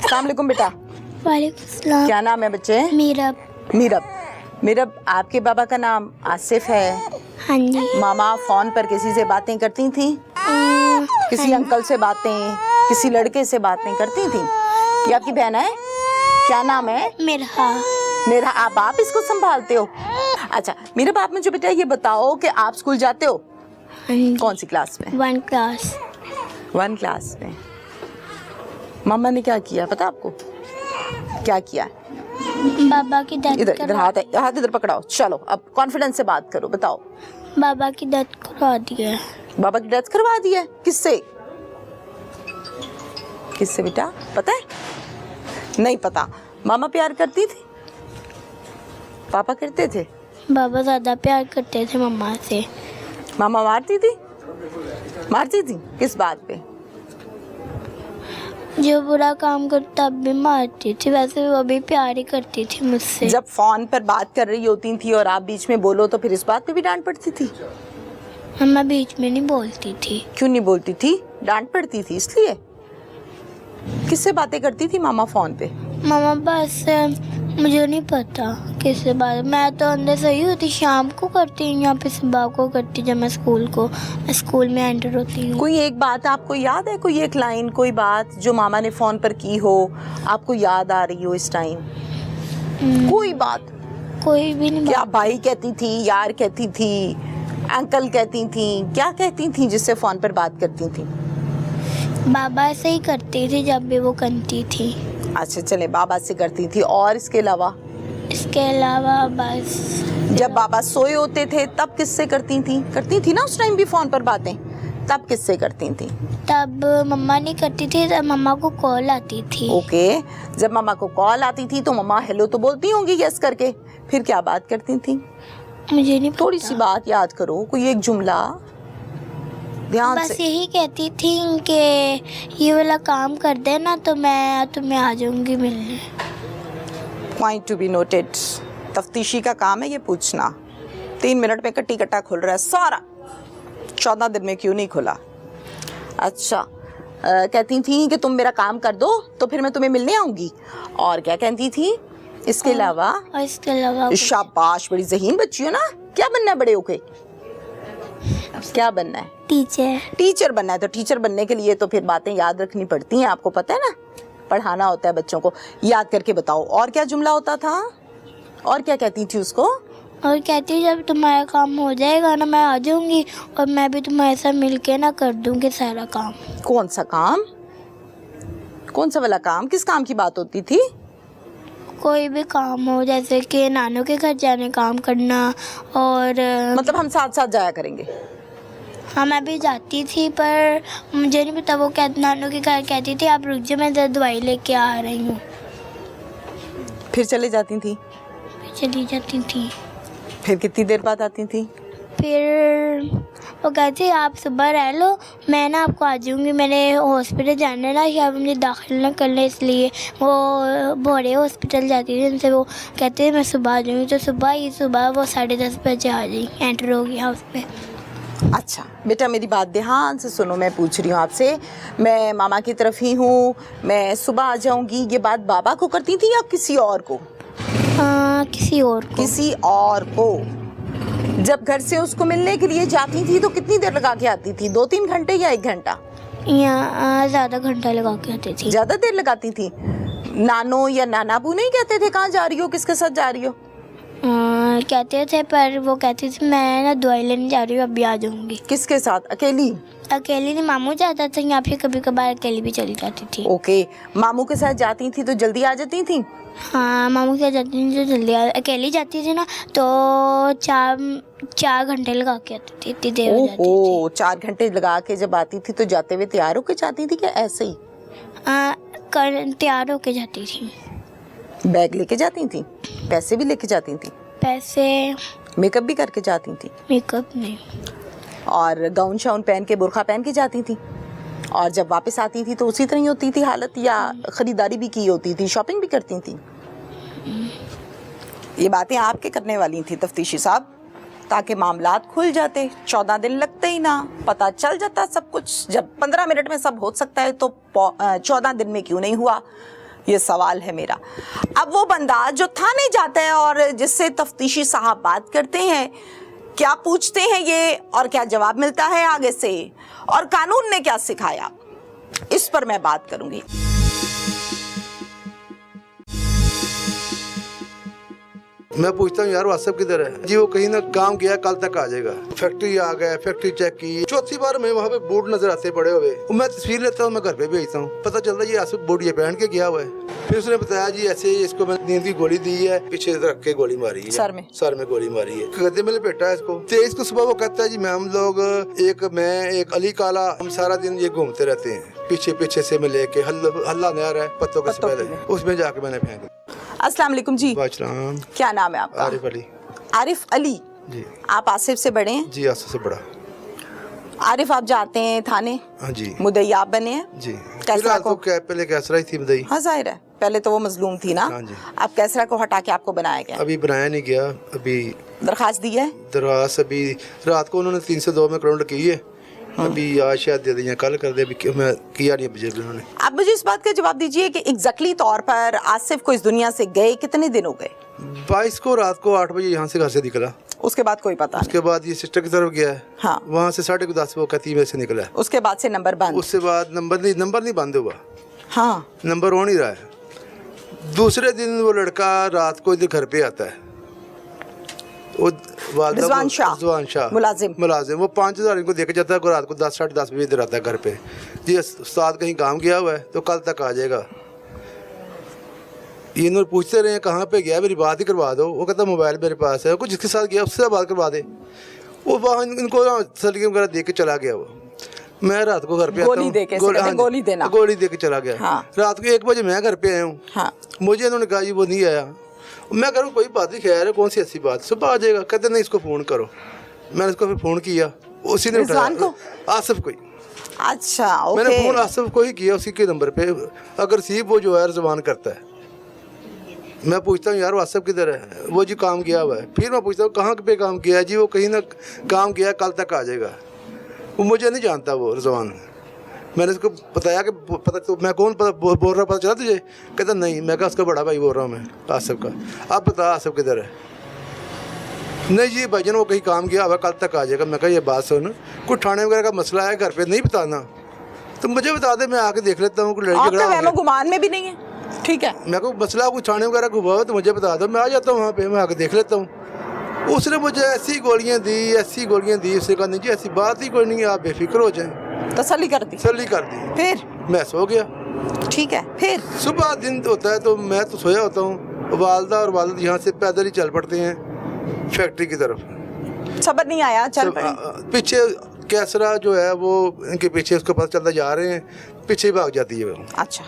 अस्सलाम वालेकुम बेटा। वालेकुम सलाम। क्या नाम है बच्चे? मीरब। मीरब, आपके बाबा का नाम आसिफ है। हाँ जी। मामा फोन पर किसी से बातें करती थी? किसी अंकल से बातें, किसी लड़के से बातें करती थी? ये आपकी बहन है? क्या नाम है? मेरा। आप इसको संभालते हो? अच्छा मीरब, आप मुझे बेटा ये बताओ कि आप स्कूल जाते हो? कौन सी क्लास में? 1 क्लास। 1 क्लास में। मामा ने क्या किया पता आपको? क्या किया? बाबा की डेथ इधर हाथ इधर पकड़ाओ। चलो अब कॉन्फिडेंस से बात करो, बताओ। बाबा की डेथ करवा दी है। बाबा की डेथ करवा दी है? किससे बेटा, पता है? नहीं पता। मामा प्यार करती थी? पापा करते थे? बाबा ज़्यादा प्यार करते थे मम्मा से। मामा मारती थी? किस बात पे? जो बुरा काम करता भी मारती थी, वैसे वो भी प्यार ही करती थी मुझसे। जब फोन पर बात कर रही होती थी और आप बीच में बोलो तो फिर इस बात पे भी डांट पड़ती थी? मम्मा बीच में नहीं बोलती थी। क्यों नहीं बोलती थी? डांट पड़ती थी इसलिए? किससे बातें करती थी मामा फोन पे? मामा बस मुझे नहीं पता किससे बात। मैं तो अंदर सही होती, शाम को करती हूँ या फिर सुबह को करती जब मैं स्कूल में एंटर होती हूँ। कोई एक बात आपको याद है? कोई एक लाइन, कोई बात जो मामा ने फोन पर की हो, आपको याद आ रही हो इस टाइम? कोई बात? कोई भी नहीं। क्या भाई कहती थी, यार कहती थी, अंकल कहती थी, क्या कहती थी जिससे फोन पर बात करती थी? बाबा से ही करती थी जब भी वो करती थी। अच्छा चले, बाबा से करती थी। और इसके अलावा बस जब बाबा सोए होते थे तब किससे करती थी ना उस टाइम भी फोन पर बातें? तब किससे करती थी? तब मम्मा नहीं करती थी, तब मम्मा को कॉल आती थी। ओके, जब मम्मा को कॉल आती थी तो मम्मा हेलो तो बोलती होंगी यस करके, फिर क्या बात करती थी? मुझे नहीं पता। थोड़ी सी बात याद करो, कोई एक जुमला ध्यान बस से। यही कहती थी कि ये वाला काम कर देना तो मैं तुम्हें आ जाऊंगी मिलने। Point to be noted. तफ्तीशी का काम है ये पूछना। 3 मिनट में कट्टी कट्टा खुल रहा है सारा, 14 दिन में क्यों नहीं खुला? अच्छा, कहती थी कि तुम मेरा काम कर दो तो फिर मैं तुम्हें मिलने आऊंगी। और क्या कहती थी इसके अलावा? और इसके अलावा शाबाश, बड़ी ज़हीन बच्ची हो ना। क्या बनना है बड़े होके? क्या बनना है? टीचर बनना है। तो टीचर बनने के लिए तो फिर बातें याद रखनी पड़ती हैं, आपको पता है ना, पढ़ाना होता है बच्चों को। याद करके बताओ और क्या जुमला होता था? और क्या कहती थी उसको? और कहती जब तुम्हारा काम हो जाएगा ना मैं आ जाऊंगी और मैं भी तुम्हारे साथ मिलके ना कर दूंगी सारा काम। कौन सा काम? कौन सा वाला काम? किस काम की बात होती थी? कोई भी काम हो, जैसे कि नानू के घर जाने काम करना। और मतलब हम साथ साथ जाया करेंगे? हाँ, मैं भी जाती थी पर मुझे नहीं पता। वो नानू के घर कहती थी आप रुक जाओ, मैं दवाई लेके आ रही हूँ। फिर चली जाती थी? चली जाती थी। फिर कितनी देर बाद आती थी? फिर वो कहती आप सुबह रह लो, मैं ना आपको आ जाऊँगी। मैंने हॉस्पिटल जाना ना, या मुझे दाखिल ना कर ले, इसलिए वो बड़े हॉस्पिटल जाती थी। उनसे वो कहते मैं सुबह आ जाऊँगी। तो सुबह वो 10:30 बजे आ गई, एंटर हो गया हाउस पे। अच्छा बेटा, मेरी बात ध्यान से सुनो। मैं पूछ रही हूँ आपसे, मैं मामा की तरफ ही हूँ, मैं सुबह आ जाऊँगी, ये बात बाबा को करती थी या किसी और को? किसी और को। जब घर से उसको मिलने के लिए जाती थी तो कितनी देर लगा के आती थी? 2-3 घंटे या 1 घंटा? या ज़्यादा घंटा लगा के आती थी। ज़्यादा देर लगाती थी? नानो या नानाबू नहीं कहते थे कहाँ जा रही हो, किसके साथ जा रही हो? कहते थे, पर वो कहती थी मैं ना दवाई लेने जा रही हूँ, अभी आ जाऊँगी। किसके साथ? अकेली नहीं, मामू जाता था या फिर कभी कभार अकेली भी चली जाती थी। ओके, मामू के साथ जाती थी तो जल्दी आ जाती थी? हाँ, मामू के साथ जाती थी तो जल्दी अकेली जाती थी ना तो 4 घंटे लगा के आती थी, इतनी देर हो जाती थी। 4 घंटे लगा के जब आती थी तो जाते हुए तैयार होके जाती थी क्या ऐसे ही? तैयार होके जाती थी। बैग लेके जाती थी? पैसे भी लेके जाती थी? पैसे। मेकअप भी करके जाती थी? मेकअप नहीं। और गाउन शाउन पहन के, बुर्खा पहन के जाती थी? और जब वापस आती थी तो उसी तरह ही होती थी हालत, या खरीदारी भी की होती थी, शॉपिंग भी करती थी? ये बातें आपके करने वाली थी तफ्तीशी साहब, ताकि मामलात खुल जाते, 14 दिन लगते ही ना, पता चल जाता सब कुछ। जब 15 मिनट में सब हो सकता है तो 14 दिन में क्यों नहीं हुआ? ये सवाल है मेरा। अब वो बंदा जो थाने जाता है और जिससे तफ्तीशी साहब बात करते हैं, क्या पूछते हैं ये और क्या जवाब मिलता है आगे से, और कानून ने क्या सिखाया, इस पर मैं बात करूंगी। मैं पूछता हूँ यार वाट्सएप किधर है जी? वो कहीं ना काम किया, कल तक आ जाएगा। फैक्ट्री आ गया, फैक्ट्री चेक की, चौथी बार मैं वहाँ पे बोर्ड नजर आते पड़े हुए। मैं तस्वीर लेता हूँ, मैं घर पे भेजता हूँ, पता चलता है ये आसिफ बोर्ड ये पहन के गया हुआ है। फिर उसने बताया जी ऐसे इसको मैंने नींद की गोली दी है, पीछे रख के गोली मारी है, सर में गोली मारी है, गद्दे में लपेटा है इसको। 23 को सुबह वो कहता है जी मैं हम लोग एक अली काला, हम सारा दिन ये घूमते रहते हैं, पीछे पीछे से मैं लेके हल्ला नहर है पत्तों के से पहले, उसमें जाके मैंने फेंक। अस्सलाम वालेकुम जी। वालेकुम। क्या नाम है आपका? आरिफ अली। आरिफ अली जी। आप आसिफ से बड़े हैं? जी आसिफ से बड़ा। आरिफ आप जाते हैं थाने? हाँ जी। मुद्दई आप बने हैं? जी। कैसरा को पहले कैसरा ही थी मुद्दई। हाँ जाहिर है, पहले तो वो मजलूम थी ना। हाँ जी। अब कैसरा को हटा के आपको बनाया गया? अभी बनाया नहीं गया, अभी दरखास्त दी है। दरखास्त अभी रात को उन्होंने 302 में काउंटर की है, अभी आज शायद दे दी, कल कर दे, अभी मैं किया नहीं मुझे उन्होंने। अब मुझे इस बात का जवाब दीजिए कि एग्जैक्टली तौर पर आसिफ को इस दुनिया से गए कितने दिन हो गए? 22 को रात को 8 बजे यहाँ से घर से निकला। उसके बाद कोई पता उसके बाद ये सिस्टर की तरफ गया है। हाँ। वहाँ से 10:30 वो कहती बजे से निकला है। उसके बाद से नंबर बंद? उसके बाद नंबर नहीं बंद हुआ। हाँ। नंबर हो नहीं रहा है। दूसरे दिन वो लड़का रात को इधर घर पे आता है, वो रिजवान शाह मुलाजिम वो 5000 इनको देके जाता है, रात को 10 साढ़े 10 बजे इधर आता है घर पे। जी उस्ताद कहीं काम गया हुआ है तो कल तक आ जाएगा। ये इन्होंने पूछते रहे कहाँ पे गया, मेरी बात ही करवा दो। वो कहता मोबाइल मेरे पास है, कुछ जिसके साथ गया उससे बात करवा दे। वो वहाँ इनको सलीके वगैरह दे के चला गया। वो मैं रात को घर पे आता हूँ, गोली दे के चला गया। हाँ। रात को 1 बजे मैं घर पे आया हूँ। हाँ। मुझे इन्होंने कहा जी वो नहीं आया। मैं करूँ कोई बात नहीं, खैर है, कौन सी ऐसी बात, सुबह आ जाएगा। कहते नहीं इसको फ़ोन करो। मैंने इसको फिर फ़ोन किया, उसी ने उठाया, आसिफ को ही। अच्छा ओके। मैंने फ़ोन आसिफ को ही किया, उसी के नंबर पे। अगर सीब वो जो है रिजवान करता है। मैं पूछता हूँ यार आसिफ किधर है? वो जी काम गया हुआ है। फिर मैं पूछता हूँ कहाँ पे काम किया है? जी वो कहीं ना काम किया, कल तक आ जाएगा। वो मुझे नहीं जानता वो रिजवान। मैंने उसको बताया कि पता तो मैं कौन बोल रहा, पता चला तुझे? कहता नहीं। मैं कहा उसका बड़ा भाई बोल रहा हूँ मैं, आसिफ का। अब बता आसिफ किधर है? नहीं जी भाईजान वो कहीं काम गया हुआ, कल तक आ जाएगा। मैं कहा ये बात सुन, कुछ थाने वगैरह का मसला है, घर पे नहीं बताना, तो मुझे बता दे, मैं आके देख लेता हूँ। कोई लड़की झगड़ा गुमान में भी नहीं है, ठीक है। मैं को मसला कुछ थाने वगैरह का हुआ हो तो मुझे बता दो, मैं आ जाता हूँ वहाँ पे, मैं आके देख लेता हूँ। उसने मुझे ऐसी गोलियाँ दी। उसने कहा नहीं जी ऐसी बात ही कोई नहीं है, आप बेफिक्र हो जाएं। तसल्ली कर दी। फिर मैं सो गया। ठीक है। फिर सुबह दिन होता है तो मैं तो सोया होता हूँ। वालदा और वालिद यहाँ से पैदल ही चल पड़ते हैं फैक्ट्री की तरफ। सब्र नहीं आया, चल पड़े। पीछे कैसरा जो है वो इनके पीछे, उसको पता चलता जा रहे हैं, पीछे भाग जाती है वो। अच्छा।